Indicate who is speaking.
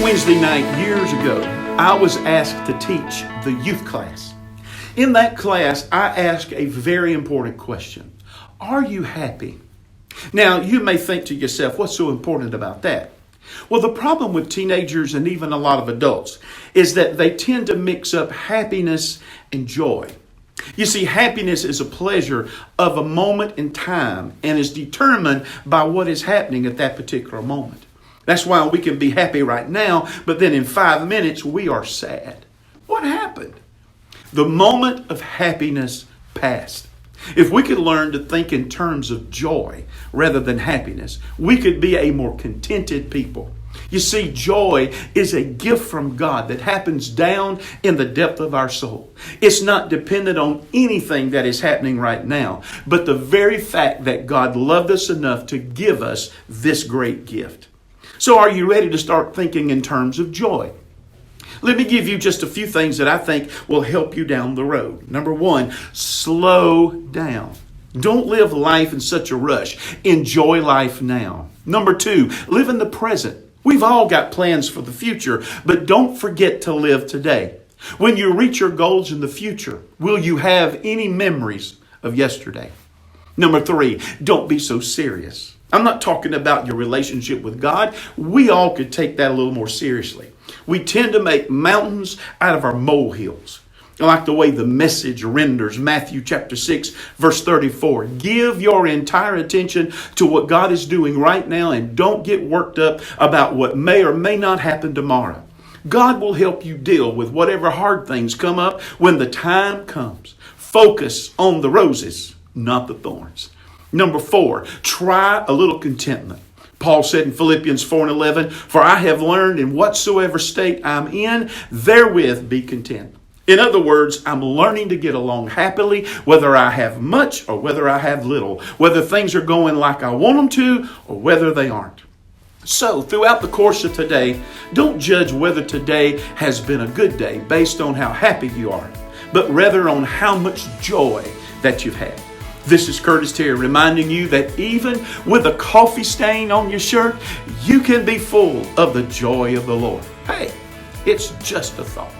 Speaker 1: Wednesday night years ago, I was asked to teach the youth class. In that class, I asked a very important question. Are you happy? Now, you may think to yourself, what's so important about that? Well, the problem with teenagers and even a lot of adults is that they tend to mix up happiness and joy. You see, happiness is a pleasure of a moment in time and is determined by what is happening at that particular moment. That's why we can be happy right now, but then in 5 minutes we are sad. What happened? The moment of happiness passed. If we could learn to think in terms of joy rather than happiness, we could be a more contented people. You see, joy is a gift from God that happens down in the depth of our soul. It's not dependent on anything that is happening right now, but the very fact that God loved us enough to give us this great gift. So are you ready to start thinking in terms of joy? Let me give you just a few things that I think will help you down the road. Number one, slow down. Don't live life in such a rush. Enjoy life now. Number two, live in the present. We've all got plans for the future, but don't forget to live today. When you reach your goals in the future, will you have any memories of yesterday? Number three, don't be so serious. I'm not talking about your relationship with God. We all could take that a little more seriously. We tend to make mountains out of our molehills. I like the way the Message renders Matthew chapter 6, verse 34. Give your entire attention to what God is doing right now and don't get worked up about what may or may not happen tomorrow. God will help you deal with whatever hard things come up when the time comes. Focus on the roses, not the thorns. Number four, try a little contentment. Paul said in Philippians 4:11, for I have learned in whatsoever state I'm in, therewith be content. In other words, I'm learning to get along happily, whether I have much or whether I have little, whether things are going like I want them to or whether they aren't. So throughout the course of today, don't judge whether today has been a good day based on how happy you are, but rather on how much joy that you've had. This is Curtis Terry reminding you that even with a coffee stain on your shirt, you can be full of the joy of the Lord. Hey, it's just a thought.